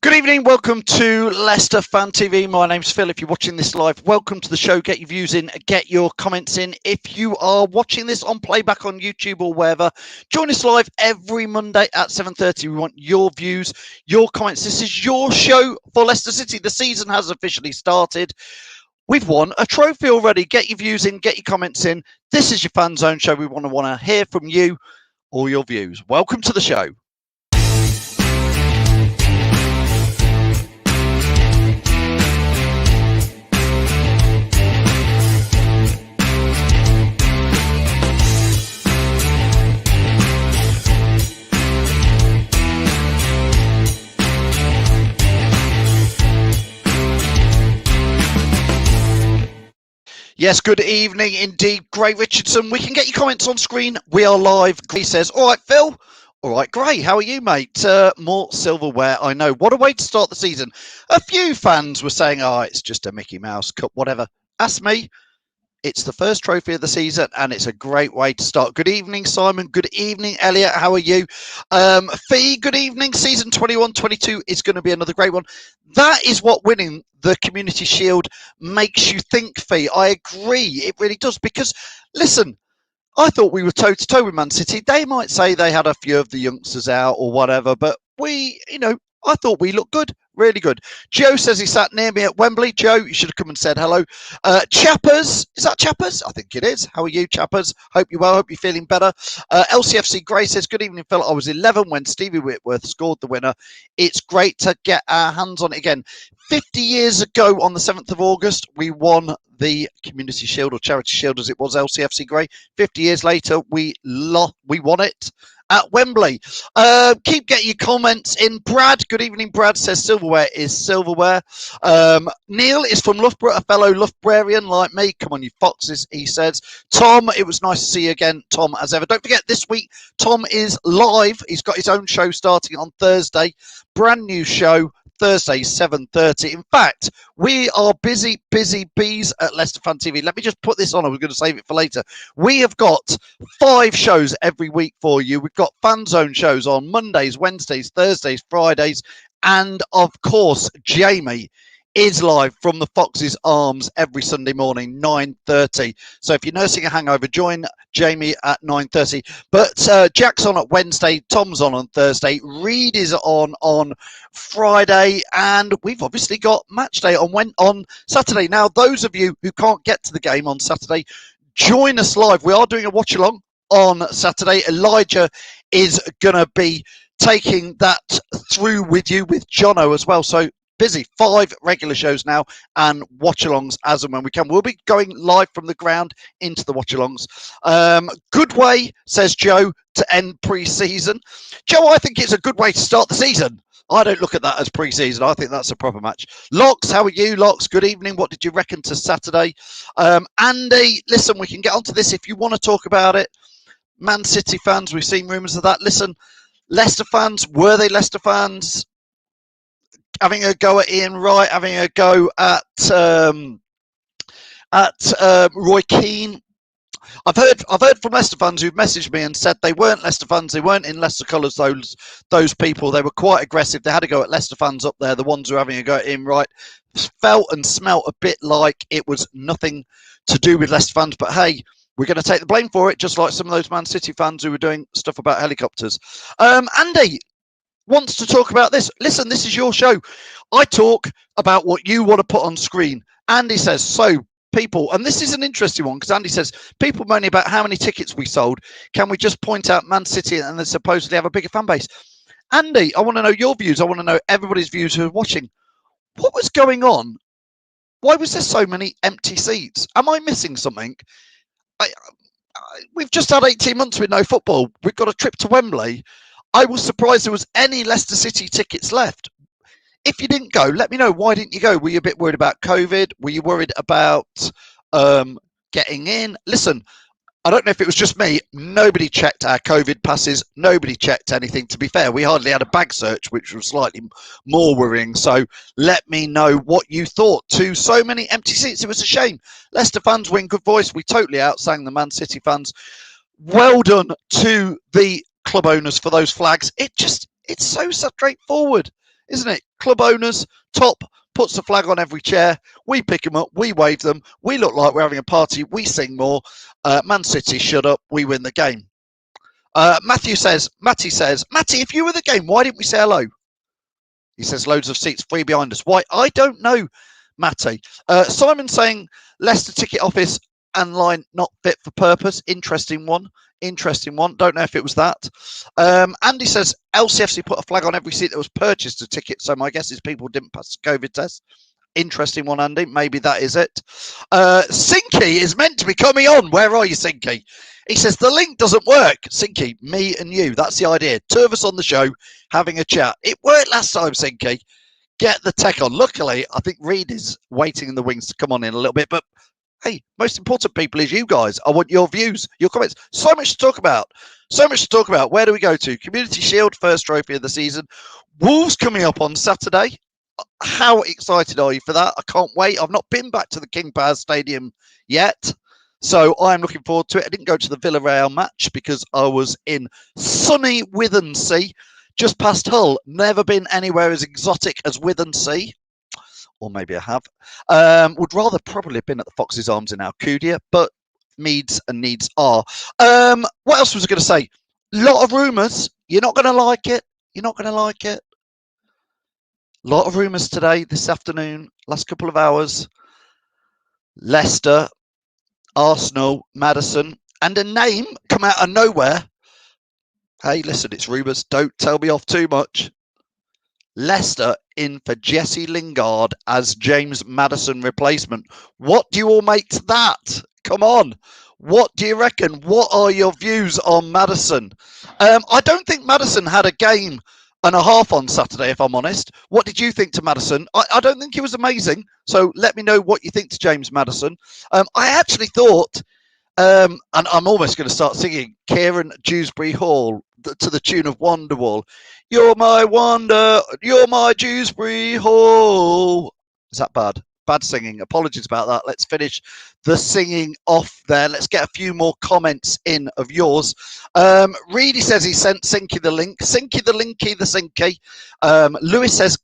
Good evening, welcome to Leicester Fan TV. My name's Phil. If you're watching this live, welcome to the show. Get your views in, get your comments in. If you are watching this on playback on YouTube or wherever, join us live every Monday at 7:30. We want your views, your comments. This is your show for Leicester City. The season has officially started. We've won a trophy already. Get your views in, get your comments in. This is your Fanzone show. We want to hear from you, all your views. Welcome to the show. Yes, good evening indeed, Gray Richardson. We can get your comments on screen. We are live. Gray says, all right, Phil. All right, Gray, how are you, mate? More silverware, I know. What a way to start the season. A few fans were saying, it's just a Mickey Mouse Cup, whatever. Ask me. It's the first trophy of the season, and it's a great way to start. Good evening, Simon. Good evening, Elliot. How are you? Fee, good evening. Season 21-22 is going to be another great one. That is what winning the Community Shield makes you think, Fee. I agree. It really does. Because, listen, I thought we were toe-to-toe with Man City. They might say they had a few of the youngsters out or whatever, but I thought we looked good. Really good. Joe says he sat near me at Wembley. Joe, you should have come and said hello. Chappers, is that Chappers? I think it is. How are you, Chappers? Hope you're well. Hope you're feeling better. LCFC Gray says, good evening, Phil. I was 11 when Stevie Whitworth scored the winner. It's great to get our hands on it again. 50 years ago on the 7th of August, we won the Community Shield or Charity Shield as it was, LCFC Gray. 50 years later, we won it at Wembley. Keep getting your comments in. Brad, good evening. Brad says silverware is silverware. Neil is from Loughborough, a fellow Loughboroughrian like me. Come on, you foxes, he says. Tom, it was nice to see you again, Tom, as ever. Don't forget, this week, Tom is live. He's got his own show starting on Thursday. Brand new show. Thursday, 7:30. In fact, we are busy bees at Leicester Fan TV. Let me just put this on. I was going to save it for later. We have got 5 shows every week for you. We've got Fanzone shows on Mondays, Wednesdays, Thursdays, Fridays, and of course, Jamie is live from the Fox's Arms every Sunday morning, 9:30. So if you're nursing a hangover, join Jamie at 9:30. But Jack's on at Wednesday, Tom's on Thursday, Reed is on Friday, and we've obviously got match day on Saturday. Now, those of you who can't get to the game on Saturday, join us live. We are doing a watch along on Saturday. Elijah is going to be taking that through with you with Jono as well. So busy. 5 regular shows now and watch-alongs as and when we can. We'll be going live from the ground into the watch-alongs. Good way, says Joe, to end pre-season. Joe, I think it's a good way to start the season. I don't look at that as pre-season. I think that's a proper match. Locks, how are you, Locks? Good evening. What did you reckon to Saturday? Andy, listen, we can get onto this if you want to talk about it. Man City fans, we've seen rumours of that. Listen, Leicester fans, were they Leicester fans? Having a go at Ian Wright, having a go at Roy Keane. I've heard from Leicester fans who've messaged me and said they weren't Leicester fans, they weren't in Leicester colours. Those people, they were quite aggressive. They had a go at Leicester fans up there. The ones who were having a go at Ian Wright felt and smelt a bit like it was nothing to do with Leicester fans. But hey, we're going to take the blame for it, just like some of those Man City fans who were doing stuff about helicopters. Andy wants to talk about this. Listen, this is your show. I talk about what you want to put on screen. Andy says, so people, and this is an interesting one because Andy says, people moaning about how many tickets we sold. Can we just point out Man City and they supposedly have a bigger fan base? Andy, I want to know your views. I want to know everybody's views who are watching. What was going on? Why was there so many empty seats? Am I missing something? We've just had 18 months with no football. We've got a trip to Wembley. I was surprised there was any Leicester City tickets left. If you didn't go, let me know. Why didn't you go? Were you a bit worried about COVID? Were you worried about getting in? Listen, I don't know if it was just me. Nobody checked our COVID passes. Nobody checked anything. To be fair, we hardly had a bag search, which was slightly more worrying. So let me know what you thought. To so many empty seats, it was a shame. Leicester fans win, good voice. We totally outsang the Man City fans. Well done to the club owners for those flags. It's so straightforward. isn't it? Club owners, top puts a flag on every chair. We pick them up, we wave them. We look like we're having a party. We sing more. Man City, shut up. We win the game. Matty says, Matty, if you were the game, why didn't we say hello? He says loads of seats free behind us. Why? I don't know, Matty. Simon saying Leicester ticket office and line not fit for purpose. Interesting one. Don't know if it was that. Andy says LCFC put a flag on every seat that was purchased a ticket. So my guess is people didn't pass the COVID test. Interesting one, Andy. Maybe that is it. Sinky is meant to be coming on. Where are you, Sinky? He says the link doesn't work. Sinky, me and you. That's the idea. Two of us on the show having a chat. It worked last time, Sinky. Get the tech on. Luckily, I think Reed is waiting in the wings to come on in a little bit. But hey, most important people is you guys. I want your views, your comments. So much to talk about. Where do we go to? Community Shield, first trophy of the season. Wolves coming up on Saturday. How excited are you for that? I can't wait. I've not been back to the King Power Stadium yet, so I'm looking forward to it. I didn't go to the Villarreal match because I was in sunny Withensea, just past Hull. Never been anywhere as exotic as Withensea, or maybe I have. Would rather probably have been at the Fox's Arms in Alcudia, but needs and needs are. What else was I going to say? Lot of rumours. You're not going to like it. A lot of rumours today, this afternoon, last couple of hours. Leicester, Arsenal, Maddison, and a name come out of nowhere. Hey, listen, it's rumours. Don't tell me off too much. Leicester in for Jesse Lingard as James Maddison replacement. What do you all make to that? Come on. What do you reckon? What are your views on Maddison? I don't think Maddison had a game and a half on Saturday, if I'm honest. What did you think to Maddison? I don't think he was amazing. So let me know what you think to James Maddison. I actually thought, and I'm almost going to start singing Kieran Dewsbury Hall to the tune of Wonderwall. You're my wonder, you're my Dewsbury Hall. Is that bad? Bad singing. Apologies about that. Let's finish the singing off there. Let's get a few more comments in of yours. Reedy says he sent Sinky the link. Sinky the linky, the Sinky. Lewis says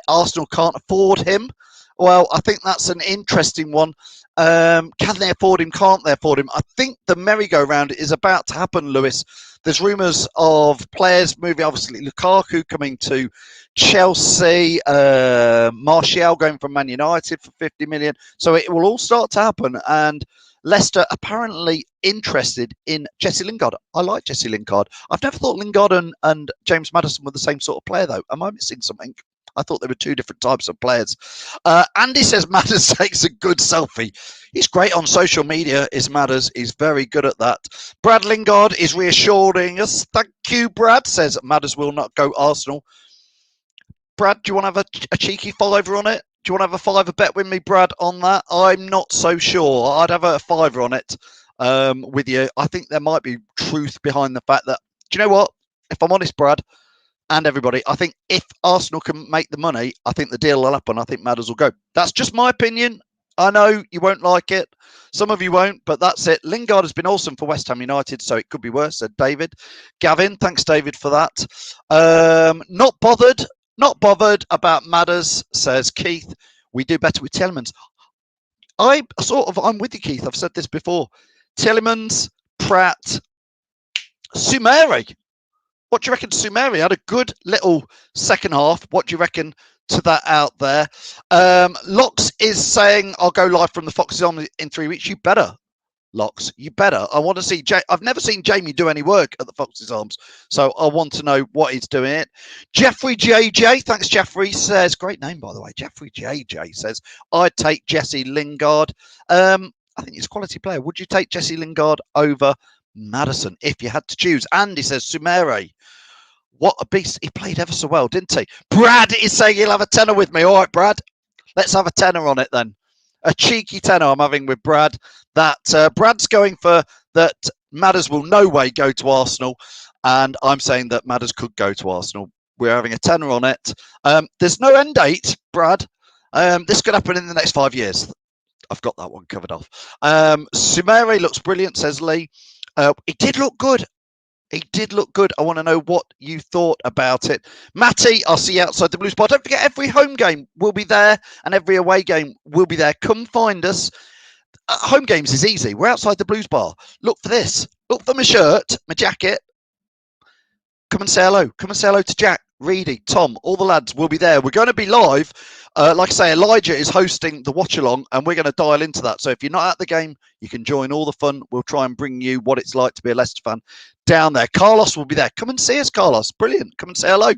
Arsenal can't afford him. Well, I think that's an interesting one. Can they afford him? Can't they afford him? I think the merry-go-round is about to happen, Lewis. There's rumours of players moving, obviously Lukaku coming to Chelsea, Martial going from Man United for 50 million. So it will all start to happen. And Leicester apparently interested in Jesse Lingard. I like Jesse Lingard. I've never thought Lingard and James Maddison were the same sort of player, though. Am I missing something? I thought there were two different types of players. Andy says Matters takes a good selfie. He's great on social media, is Matters. He's very good at that. Brad Lingard is reassuring us. Thank you, Brad, says Matters will not go Arsenal. Brad, do you want to have a cheeky follower on it? Do you want to have a fiver bet with me, Brad, on that? I'm not so sure. I'd have a fiver on it with you. I think there might be truth behind the fact that, do you know what? If I'm honest, Brad, and everybody, I think if Arsenal can make the money, I think the deal will happen. I think Madders will go. That's just my opinion. I know you won't like it. Some of you won't, but that's it. Lingard has been awesome for West Ham United, so it could be worse, said David. Gavin, thanks, David, for that. Not bothered about Madders, says Keith. We do better with Tielemans. I'm with you, Keith. I've said this before. Tielemans, Pratt, Sumeri. What do you reckon to Sumeri? Had a good little second half. What do you reckon to that out there? Locks is saying, I'll go live from the Fox's Arms in 3 weeks. You better, Locks. You better. I want to see... I've never seen Jamie do any work at the Fox's Arms, so I want to know what he's doing it. Jeffrey JJ, thanks, Jeffrey, says... Great name, by the way. Jeffrey JJ says, I'd take Jesse Lingard. I think he's a quality player. Would you take Jesse Lingard over Maddison if you had to choose? Andy says, Sumere. What a beast. He played ever so well, didn't he? Brad is saying he'll have a tenner with me. All right, Brad. Let's have a tenner on it then. A cheeky tenner I'm having with Brad. That Brad's going for that Madders will no way go to Arsenal. And I'm saying that Madders could go to Arsenal. We're having a tenner on it. There's no end date, Brad. This could happen in the next 5 years. I've got that one covered off. Sumere looks brilliant, says Lee. It did look good. He did look good. I want to know what you thought about it. Matty, I'll see you outside the Blues Bar. Don't forget, every home game will be there and every away game will be there. Come find us. Home games is easy. We're outside the Blues Bar. Look for this. Look for my shirt, my jacket. Come and say hello. Come and say hello to Jack, Reedy, Tom, all the lads will be there. We're going to be live. Like I say, Elijah is hosting the watch along and we're going to dial into that. So if you're not at the game, you can join all the fun. We'll try and bring you what it's like to be a Leicester fan down there. Carlos will be there. Come and see us, Carlos. Brilliant. Come and say hello.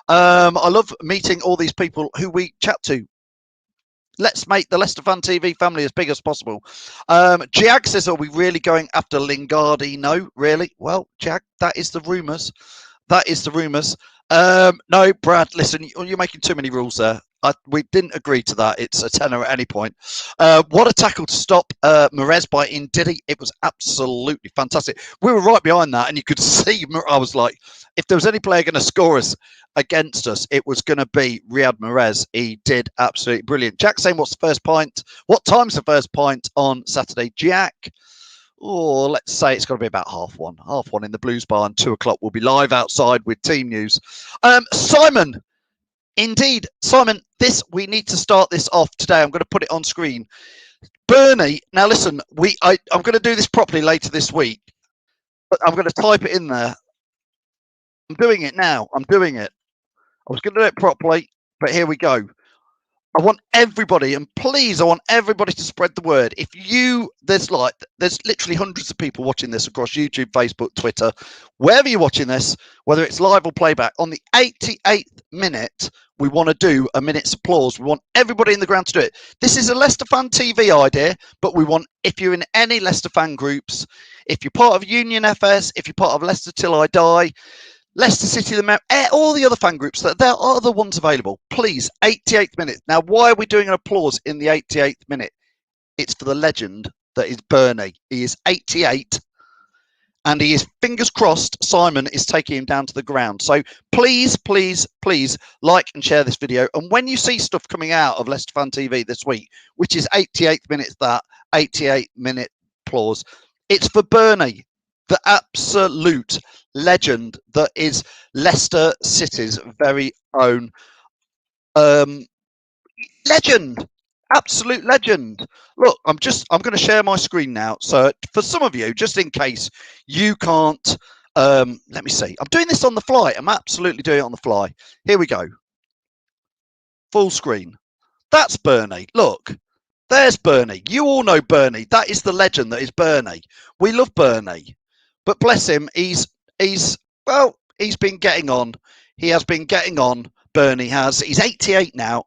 I love meeting all these people who we chat to. Let's make the Leicester Fan TV family as big as possible. Jag says, are we really going after Lingardi? No, really? Well, Jag, that is the rumours. That is the rumours. No, Brad, listen, you're making too many rules there. We didn't agree to that. It's a tenner at any point. What a tackle to stop Merez by Ndidi. It was absolutely fantastic. We were right behind that, and you could see, I was like, if there was any player going to score us against us, it was going to be Riyad Mahrez. He did absolutely brilliant. Jack saying, what's the first pint? What time's the first pint on Saturday? Jack? Oh, let's say it's got to be about 1:30. 1:30 in the Blues Bar, and 2:00 we'll be live outside with team news. Simon, indeed, Simon, we need to start this off today. I'm going to put it on screen. Bernie, now listen, I'm going to do this properly later this week, but I'm going to type it in there. I'm doing it now. I'm doing it. I was going to do it properly, but here we go. I want everybody, and please, I want everybody to spread the word. There's literally hundreds of people watching this across YouTube, Facebook, Twitter, wherever you're watching this, whether it's live or playback. On the 88th minute, we want to do a minute's applause. We want everybody in the ground to do it. This is a Leicester Fan TV idea, but we want, if you're in any Leicester fan groups, if you're part of Union FS, if you're part of Leicester Till I Die, Leicester City, all the other fan groups, there are other ones available. Please, 88th minute. Now, why are we doing an applause in the 88th minute? It's for the legend that is Bernie. He is 88, and he is, fingers crossed, Simon is taking him down to the ground. So please, please, please like and share this video. And when you see stuff coming out of Leicester Fan TV this week, which is 88th minute, that 88-minute applause, it's for Bernie, the absolute legend that is Leicester City's very own legend, absolute legend. Look, I'm going to share my screen now. So for some of you, just in case you can't, let me see. I'm doing this on the fly. I'm absolutely doing it on the fly. Here we go. Full screen. That's Bernie. Look, there's Bernie. You all know Bernie. That is the legend that is Bernie. We love Bernie. But bless him, he's been getting on. He has been getting on. Bernie has. He's 88 now,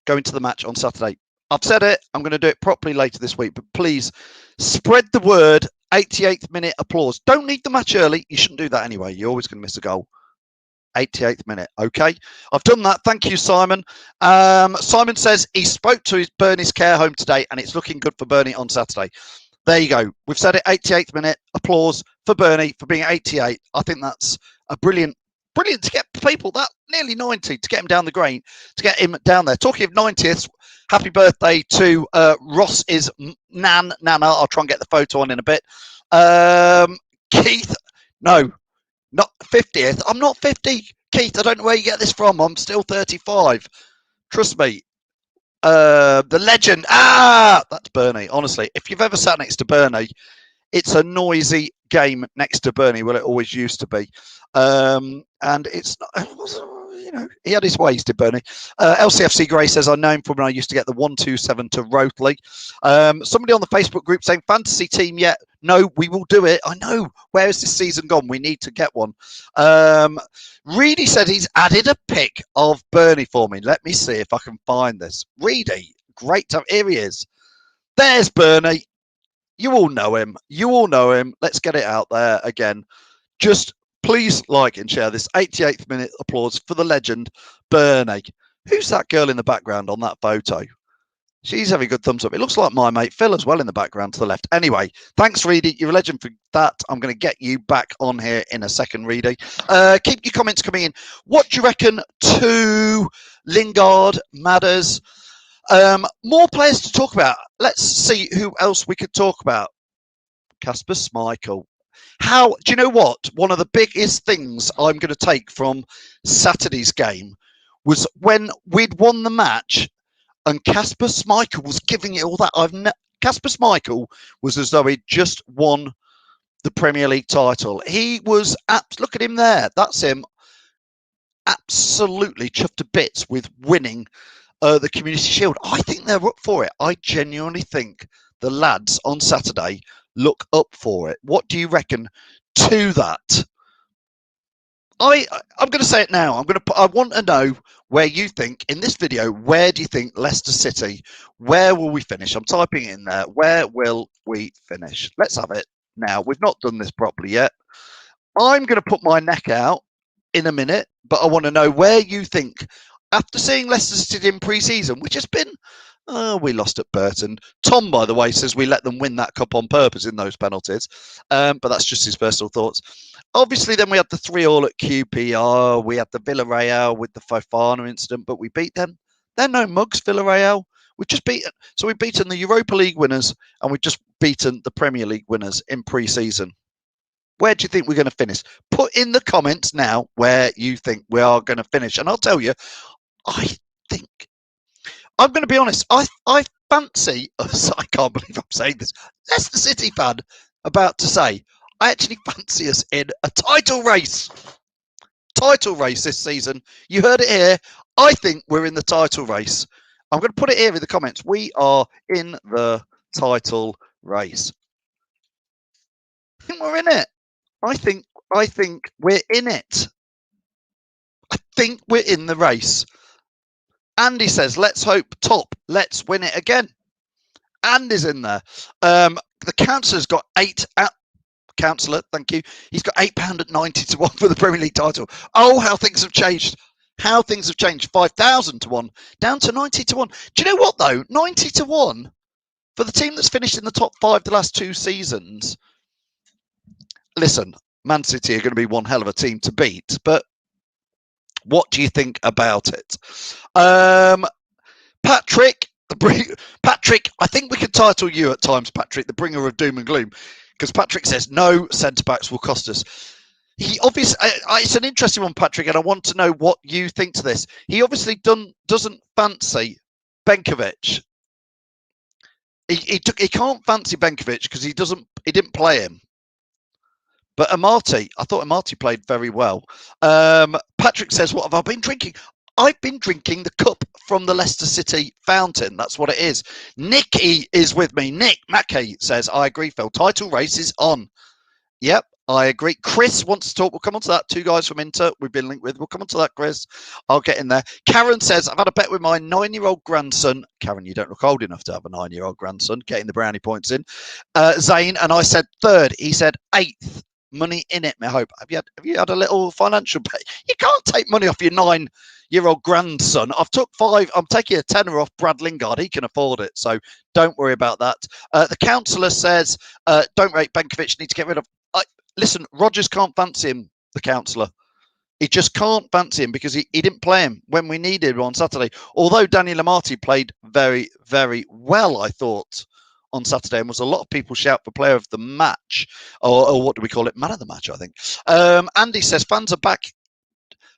going to the match on Saturday. I've said it. I'm going to do it properly later this week. But please spread the word. 88th minute applause. Don't need the match early. You shouldn't do that anyway. You're always going to miss a goal. 88th minute. Okay, I've done that. Thank you, Simon. Simon says he spoke to Bernie's care home today, and it's looking good for Bernie on Saturday. There you go. We've said it. 88th minute. Applause for Bernie for being 88. I think that's a brilliant to get people that nearly 90 to get him down the grain, to get him down there. Talking of 90th, happy birthday to Ross is Nana. I'll try and get the photo on in a bit. Keith, no, not 50th. I'm not 50. Keith, I don't know where you get this from. I'm still 35. Trust me. The legend. That's Bernie. Honestly, if you've ever sat next to Bernie, it's a noisy game next to Bernie. Well, it always used to be. And it's not, he had his ways, did Bernie. LCFC Gray says, I know him from when I used to get the 127 to Rothley. Somebody on the Facebook group saying, fantasy team yet? No, we will do it. I know. Where is this season gone? We need to get one. Reedy said he's added a pic of Bernie for me. Let me see if I can find this. Reedy, great time. Here he is. There's Bernie. You all know him. You all know him. Let's get it out there again. Just please like and share this 88th minute applause for the legend, Bernie. Who's that girl in the background on that photo? She's having a good thumbs up. It looks like my mate Phil as well in the background to the left. Anyway, thanks, Reedy. You're a legend for that. I'm going to get you back on here in a second, Reedy. Keep your comments coming in. What do you reckon to Lingard, Madders? More players to talk about. Let's see who else we could talk about. Kasper Schmeichel. How do you know what? One of the biggest things I'm going to take from Saturday's game was when we'd won the match and Casper Schmeichel was giving it all that. Casper Schmeichel was as though he'd just won the Premier League title. He was look at him there. That's him. Absolutely chuffed to bits with winning the Community Shield. I think they're up for it. I genuinely think the lads on Saturday look up for it. What do you reckon to that? I'm going to say it now. I want to know where you think in this video. Where do you think Leicester City? Where will we finish? I'm typing it in there. Where will we finish? Let's have it now. We've not done this properly yet. I'm going to put my neck out in a minute, but I want to know where you think, after seeing Leicester City in pre-season, which has been, we lost at Burton. Tom, by the way, says we let them win that cup on purpose in those penalties, but that's just his personal thoughts. Obviously, then we had the 3-3 at QPR. We had the Villarreal with the Fofana incident, but we beat them. They're no mugs, Villarreal. We've just beaten, so we've beaten the Europa League winners, and we've just beaten the Premier League winners in pre-season. Where do you think we're going to finish? Put in the comments now where you think we are going to finish. And I'll tell you, I think, I'm going to be honest, I fancy us, I can't believe I'm saying this, Leicester City fan about to say, I actually fancy us in a title race. Title race this season. You heard it here. I think we're in the title race. I'm going to put it here in the comments. We are in the title race. I think we're in it. I think we're in it. I think we're in the race. Andy says, let's hope top. Let's win it again. Andy's in there. The councillor's got councillor, thank you. He's got £8.90 to 1 for the Premier League title. Oh, how things have changed. How things have changed. 5,000 to 1, down to 90 to 1. Do you know what, though? 90 to 1 for the team that's finished in the top 5 the last 2 seasons. Listen, Man City are going to be one hell of a team to beat, but what do you think about it? Patrick, I think we could title you at times, Patrick, the bringer of doom and gloom, because Patrick says no centre-backs will cost us. He obviously, it's an interesting one, Patrick, and I want to know what you think to this. He obviously doesn't fancy Benkovic. He can't fancy Benkovic because he didn't play him. But Amati, I thought Amati played very well. Patrick says, what have I been drinking? I've been drinking the cup from the Leicester City fountain. That's what it is. Nicky is with me. Nick Mackey says, I agree, Phil. Title race is on. Yep, I agree. Chris wants to talk. We'll come on to that. 2 guys from Inter we've been linked with. We'll come on to that, Chris. I'll get in there. Karen says, I've had a bet with my 9-year-old grandson. Karen, you don't look old enough to have a 9-year-old grandson. Getting the brownie points in. Zane, and I said 3rd. He said 8th. Money in it, I hope. Have you had a little financial bet? You can't take money off your 9-year-old grandson. I'm taking a tenner off Brad Lingard. He can afford it, so don't worry about that. The councillor says, don't rate Benkovic, need to get rid of. Listen, Rodgers can't fancy him, the councillor. He just can't fancy him because he didn't play him when we needed him on Saturday. Although Daniel Amati played very, very well, I thought, on Saturday, and was a lot of people shout for player of the match, or what do we call it, man of the match, I think. Andy says fans are back.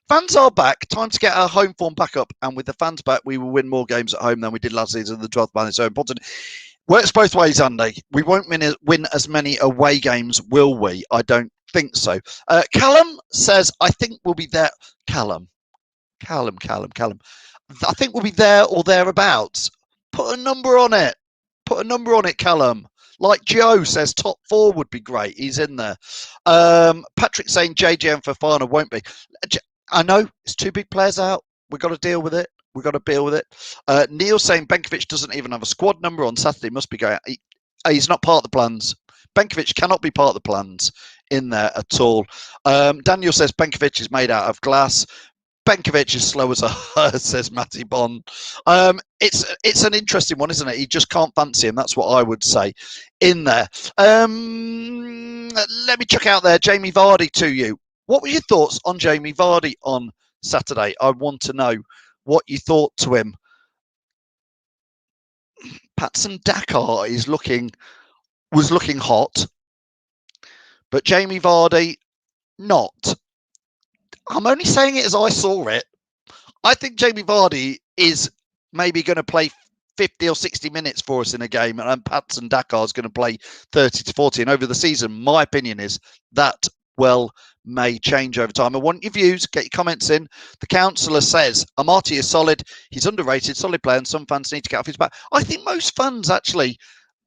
Fans are back. Time to get our home form back up, and with the fans back, we will win more games at home than we did last season. The 12th man is so important. Works both ways, Andy. We won't win as many away games, will we? I don't think so. Callum says, I think we'll be there. Callum. I think we'll be there or thereabouts. Put a number on it. Put a number on it, Callum. Like Joe says, top 4 would be great. He's in there. Patrick saying JJ and Fofana won't be. I know it's 2 big players out. We've got to deal with it. Neil saying Benkovic doesn't even have a squad number on Saturday. Must be going out. He's not part of the plans. Benkovic cannot be part of the plans in there at all. Daniel says Benkovic is made out of glass. Benkovic is slow as a herd, says Matty Bond. It's an interesting one, isn't it? He just can't fancy him. That's what I would say in there. Let me check out there Jamie Vardy to you. What were your thoughts on Jamie Vardy on Saturday? I want to know what you thought to him. Patson Dakar was looking hot. but Jamie Vardy, not. I'm only saying it as I saw it. I think Jamie Vardy is maybe going to play 50 or 60 minutes for us in a game, and Patson Dakar is going to play 30 to 40. And over the season, my opinion is that may change over time. I want your views. Get your comments in. The councillor says Amati is solid. He's underrated, solid player, and some fans need to get off his back. I think most fans actually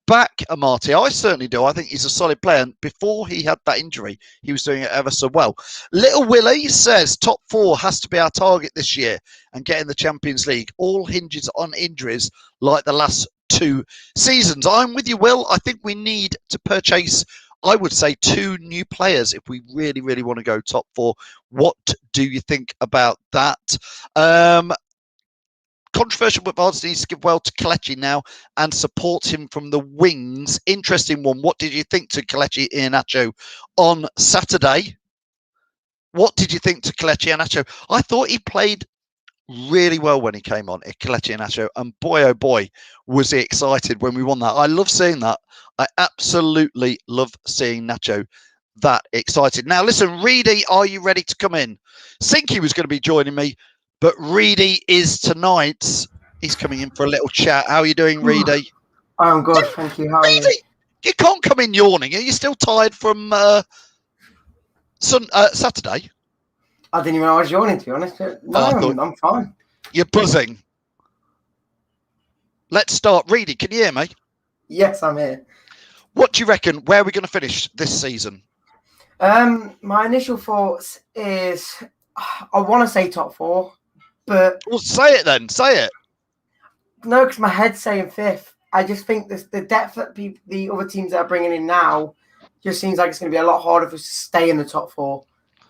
back Amati. I certainly do. I think he's a solid player. And before he had that injury, he was doing it ever so well. Little Willie says top 4 has to be our target this year and get in the Champions League. All hinges on injuries like the last 2 seasons. I'm with you, Will. I think we need to purchase, I would say, 2 new players if we really, really want to go top 4. What do you think about that? Controversial, but Vardy needs to give well to Kelechi now and support him from the wings. Interesting one. What did you think to Kelechi Iheanacho on Saturday? What did you think to Kelechi Iheanacho? I thought he played really well when he came on, Kelechi Iheanacho, and boy, oh boy, was he excited when we won that. I love seeing that. I absolutely love seeing Nacho that excited. Now, listen, Reedy, are you ready to come in? Sinky was going to be joining me, but Reedy is tonight. He's coming in for a little chat. How are you doing, Reedy? I'm good, thank you. How are you? You can't come in yawning. Are you still tired from Saturday? I didn't even know I was yawning, to be honest. No, I'm fine. You're buzzing. Let's start. Reedy, can you hear me? Yes, I'm here. What do you reckon? Where are we going to finish this season? My initial thoughts is I want to say top 4. But well, say it then. Say it. No, because my head's saying 5th. I just think the depth that the other teams that are bringing in now just seems like it's going to be a lot harder for us to stay in the top 4.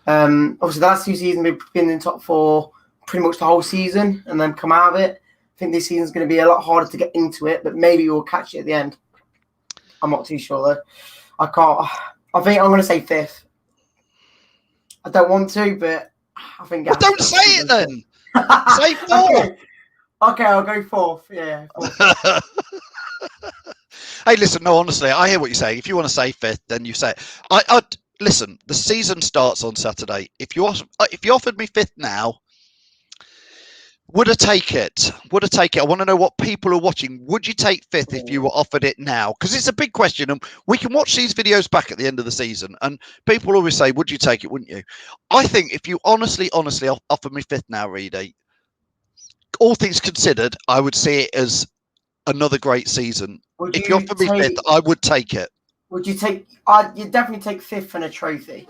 Obviously, the last 2 seasons we've been in top 4 pretty much the whole season and then come out of it. I think this season's going to be a lot harder to get into it, but maybe we'll catch it at the end. I'm not too sure though. I can't. I think I'm going to say 5th. I don't want to, but I think. Well, don't say it then. Say 4. Okay, I'll go 4th. Yeah. 4th. Hey, listen. No, honestly, I hear what you're saying. If you want to say 5th, then you say it. I'd listen. The season starts on Saturday. If you offered me 5th now, would I take it? Would I take it? I want to know what people are watching. Would you take 5th if you were offered it now? Because it's a big question, and we can watch these videos back at the end of the season, and people always say, "Would you take it? Wouldn't you?" I think if you honestly offered me 5th now, Reedy, all things considered, I would see it as another great season. If you offered me 5th, I would take it. Would you take? You'd definitely take 5th and a trophy.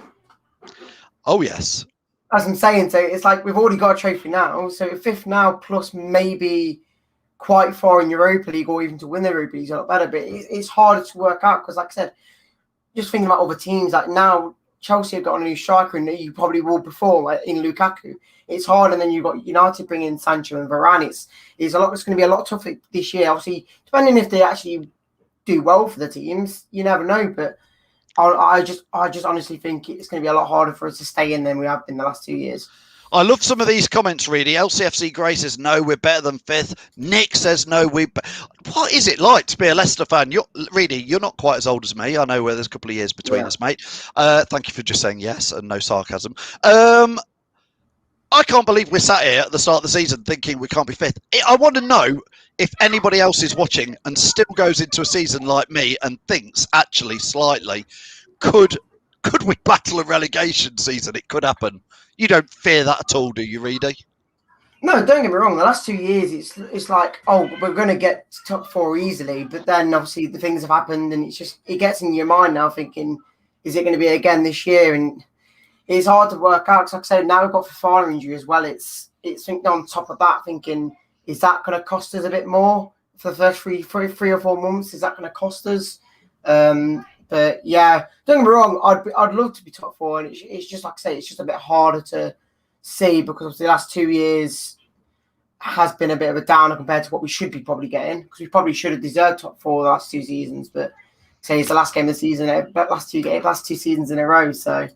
Oh yes. As I'm saying, so it's like we've already got a trophy now. So 5th now plus maybe quite far in Europa League or even to win the Europa League is a lot better. But it's harder to work out because, like I said, just thinking about other teams, like now Chelsea have got a new striker and you probably will perform like in Lukaku. It's hard, and then you've got United bringing in Sancho and Varane. It's going to be a lot tougher this year. Obviously, depending if they actually do well for the teams, you never know. But I just honestly think it's going to be a lot harder for us to stay in than we have been the last 2 years. I love some of these comments, really. LCFC Gray says, no, we're better than 5th. Nick says, no, what is it like to be a Leicester fan? You're not quite as old as me. I know where there's a couple of years between us, mate. Thank you for just saying yes and no sarcasm. I can't believe we're sat here at the start of the season thinking we can't be 5th. I want to know if anybody else is watching and still goes into a season like me and thinks, actually, slightly, could we battle a relegation season? It could happen. You don't fear that at all, do you, Reedy? No, don't get me wrong. The last 2 years, it's like, oh, we're going to get top 4 easily. But then, obviously, the things have happened, and it gets in your mind now thinking, is it going to be again this year? And it's hard to work out. Because like I said, now we've got Fofana injury as well. It's thinking on top of that, thinking, is that going to cost us a bit more for the first three or 4 months? Is that going to cost us? But yeah, don't get me wrong. I'd love to be top 4, and it's just like I say, it's just a bit harder to see because the last 2 years has been a bit of a downer compared to what we should be probably getting, because we probably should have deserved top 4 the last 2 seasons. But say it's the last game of the season, last two seasons in a row. So.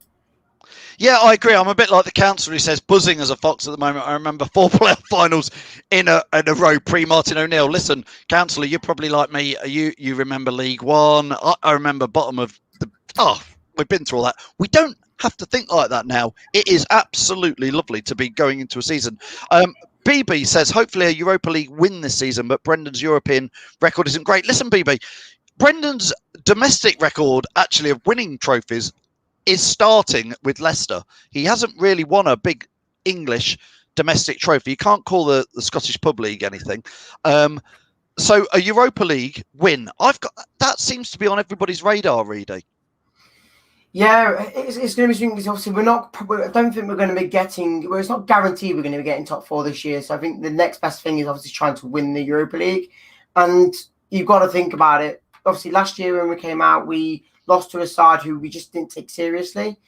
Yeah, I agree. I'm a bit like the council who says buzzing as a fox at the moment. I remember 4 playoff finals in a row pre-Martin O'Neill. Listen, councillor, you're probably like me. You remember League One. I remember bottom of the We've been through all that. We don't have to think like that now. It is absolutely lovely to be going into a season. BB says, hopefully a Europa League win this season, but Brendan's European record isn't great. Listen, BB, Brendan's domestic record, actually, of winning trophies is starting with Leicester. He hasn't really won a big English domestic trophy. You can't call the Scottish Pub League anything. So a Europa League win, that seems to be on everybody's radar, Reedy. Yeah, it's going to be something because obviously I don't think we're going to be getting. Well, it's not guaranteed we're going to be getting top 4 this year. So I think the next best thing is obviously trying to win the Europa League, and you've got to think about it. Obviously, last year when we came out, we lost to a side who we just didn't take seriously,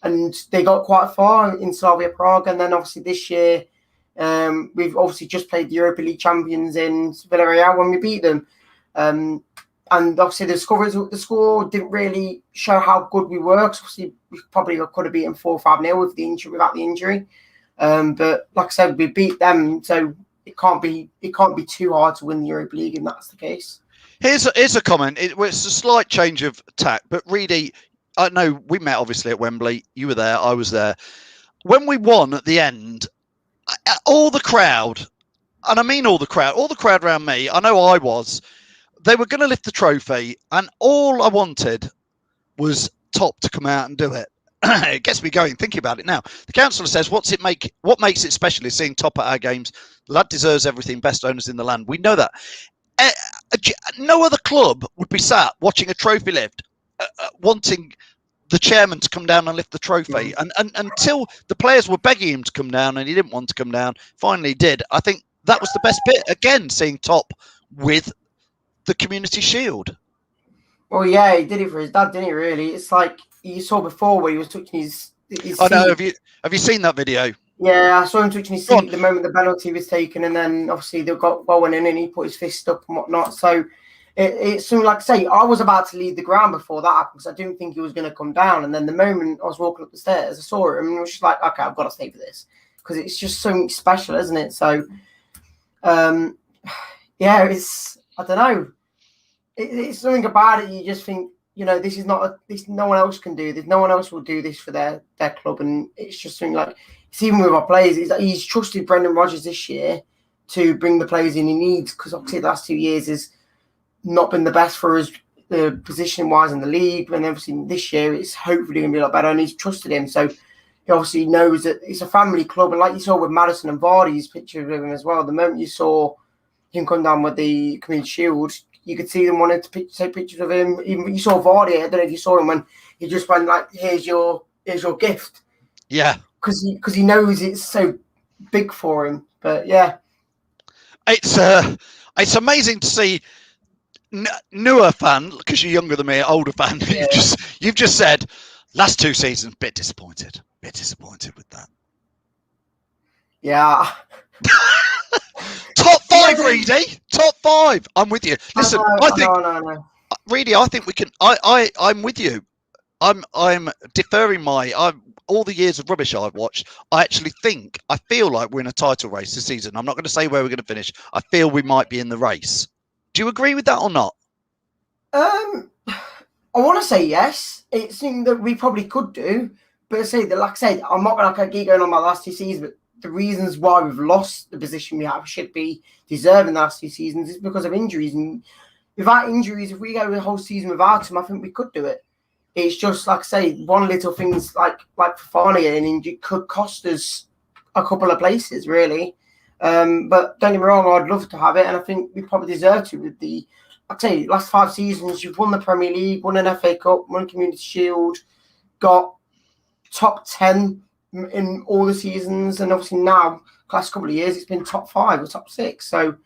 and they got quite far in Slavia Prague. And then obviously this year, we've obviously just played the Europa League champions in Villarreal when we beat them. And obviously the score didn't really show how good we were. Obviously, we probably could have beaten 4-5-0 with the injury, without the injury. But like I said, we beat them, so it can't be too hard to win the Europa League, if that's the case. Here's a comment. It's a slight change of tack, but Reedy, I know we met obviously at Wembley. You were there, I was there. When we won at the end, all the crowd, and I mean all the crowd around me, I know I was. They were going to lift the trophy, and all I wanted was Top to come out and do it. It gets me going thinking about it now. The councillor says, what makes it special is seeing Top at our games. The lad deserves everything, best owners in the land. We know that. No other club would be sat watching a trophy lift, wanting the chairman to come down and lift the trophy. And until the players were begging him to come down and he didn't want to come down, finally he did. I think that was the best bit. Again, seeing Top with the Community Shield. Well, yeah, he did it for his dad, didn't he? Really, it's like you saw before where he was touching his I know. Have you seen that video? Yeah, I saw him touching his seat the moment the penalty was taken, and then obviously the goal went in, and he put his fist up and whatnot. So it's something like, say, I was about to leave the ground before that happened because I didn't think he was going to come down. And then the moment I was walking up the stairs, I saw him, and I was just like, okay, I've got to stay for this because it's just something special, isn't it? So, yeah, I don't know. It's something about it. You just think, this is not this. No one else can do this. No one else will do this for their club, and it's just something like it's even with our players. It's like he's trusted Brendan Rodgers this year to bring the players in he needs because obviously the last 2 years has not been the best for us, position wise in the league. And obviously this year it's hopefully going to be a lot better, and he's trusted him. So he obviously knows that it's a family club, and like you saw with Maddison and Vardy's picture of him as well. The moment you saw him come down with the Community Shield, you could see them wanting to take pictures of him. Even you saw Vardy. I don't know if you saw him when he just went like, "Here's your gift." Yeah, because he knows it's so big for him. But yeah, it's amazing to see newer fan because you're younger than me, older fan. Yeah. You've just said last 2 seasons, bit disappointed with that. Yeah. Top 5, Reedy. Top 5. I'm with you. Listen, I think, Reedy, I think we can. I'm with you. I'm deferring all the years of rubbish I've watched. I feel like we're in a title race this season. I'm not going to say where we're going to finish. I feel we might be in the race. Do you agree with that or not? I want to say yes. It's something that we probably could do, but like I said, I'm not going to keep going on my last 2 seasons. But the reasons why we've lost the position we have should be deserving the last 2 seasons is because of injuries. And without injuries, if we go the whole season without him, I think we could do it. It's just like I say, one little things like Fofana getting injured could cost us a couple of places, really. But don't get me wrong, I'd love to have it, and I think we probably deserve to. With the, I'd say, last 5 seasons, you've won the Premier League, won an FA Cup, won a Community Shield, got top 10 in all the seasons, and obviously now, last couple of years, it's been top 5 or top 6. So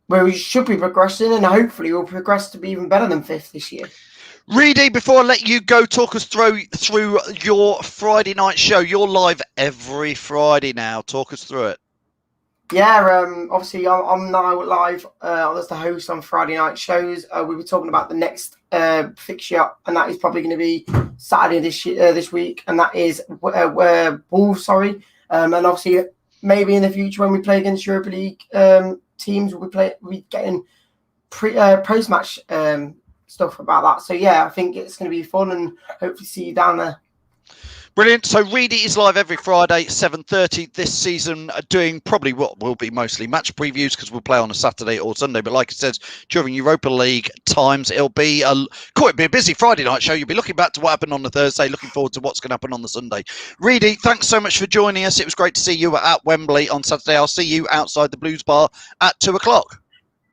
where we should be progressing, and hopefully we'll progress to be even better than 5th this year. Reedy, before I let you go, talk us through your Friday night show. You're live every Friday now. Talk us through it. Yeah, obviously I'm now live as the host on Friday night shows. We were talking about the next fixture, and that is probably going to be Saturday this week, and that is Wolves. And obviously maybe in the future when we play against Europa League teams, we'll be getting post-match stuff about that. So yeah, I think it's going to be fun, and hopefully see you down there. Brilliant. So Reedy is live every Friday, 7:30 this season, doing probably what will be mostly match previews because we'll play on a Saturday or Sunday. But like I said, during Europa League times, it'll be a busy Friday night show. You'll be looking back to what happened on the Thursday, looking forward to what's going to happen on the Sunday. Reedy, thanks so much for joining us. It was great to see you at Wembley on Saturday. I'll see you outside the Blues Bar at 2:00.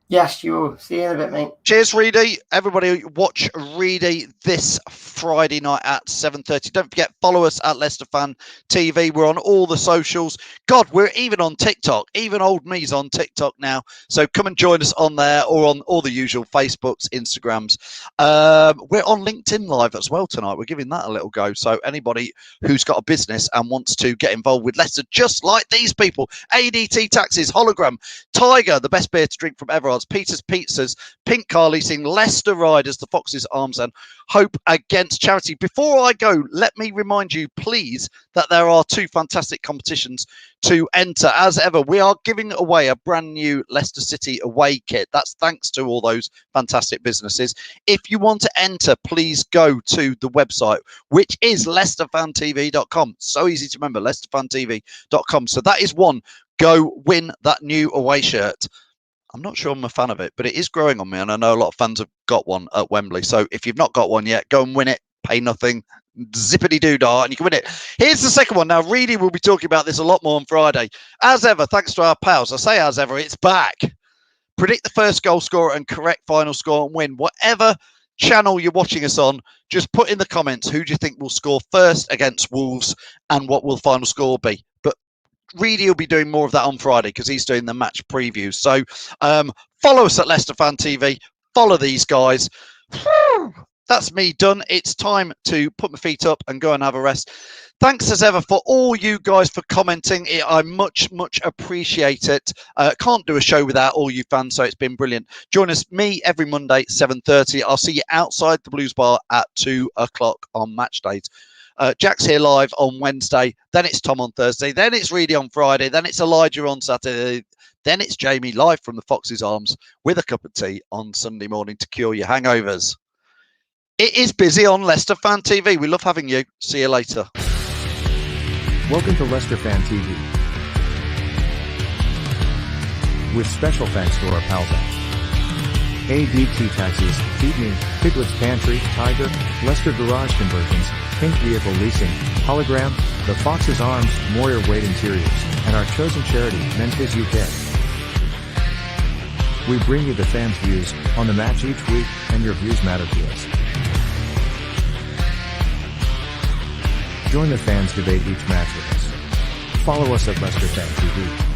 Yes, you will. See you in a bit, mate. Cheers, Reedy. Everybody watch Reedy this Friday night at 7:30. Don't forget, follow us at Leicester Fan TV. We're on all the socials. God, we're even on TikTok. Even old me's on TikTok now. So come and join us on there or on all the usual Facebooks, Instagrams. We're on LinkedIn Live as well tonight. We're giving that a little go. So anybody who's got a business and wants to get involved with Leicester, just like these people, ADT Taxis, Hologram, Tiger, the best beer to drink from Everard's, Peter's Pizzas, Pink Car Leasing, Leicester Riders, the Foxes Arms, and Hope Against Charity. Before I go, let me remind you, please, that there are 2 fantastic competitions to enter. As ever, we are giving away a brand new Leicester City away kit. That's thanks to all those fantastic businesses. If you want to enter, please go to the website, which is leicesterfantv.com. So easy to remember, leicesterfantv.com. So that is one. Go win that new away shirt. I'm not sure I'm a fan of it, but it is growing on me, and I know a lot of fans have got one at Wembley. So if you've not got one yet, go and win it. Pay nothing, zippity-doo-dah, and you can win it. Here's the second one. Now, Reedy will be talking about this a lot more on Friday. As ever, thanks to our pals. I say as ever, it's back. Predict the first goal scorer and correct final score and win. Whatever channel you're watching us on, just put in the comments who do you think will score first against Wolves and what will the final score be. But Reedy will be doing more of that on Friday because he's doing the match previews. So follow us at Leicester Fan TV. Follow these guys. That's me done. It's time to put my feet up and go and have a rest. Thanks as ever for all you guys for commenting. I much appreciate it. Can't do a show without all you fans, so it's been brilliant. Join us, me, every Monday, 7:30. I'll see you outside the Blues Bar at 2:00 on match days. Jack's here live on Wednesday, then it's Tom on Thursday, then it's Reedy on Friday, then it's Elijah on Saturday, then it's Jamie live from the Foxes Arms with a cup of tea on Sunday morning to cure your hangovers. It is busy on Leicester Fan TV. We love having you. See you later. Welcome to Leicester Fan TV. With special thanks to our pals at ADT Taxis, Feed Me, Piglet's Pantry, Tiger, Leicester Garage Conversions, Pink Vehicle Leasing, Hologram, The Fox's Arms, Moyer Wade Interiors, and our chosen charity, Memphis UK. We bring you the fans' views on the match each week, and your views matter to us. Join the fans debate each match with us. Follow us at Leicester Fan TV.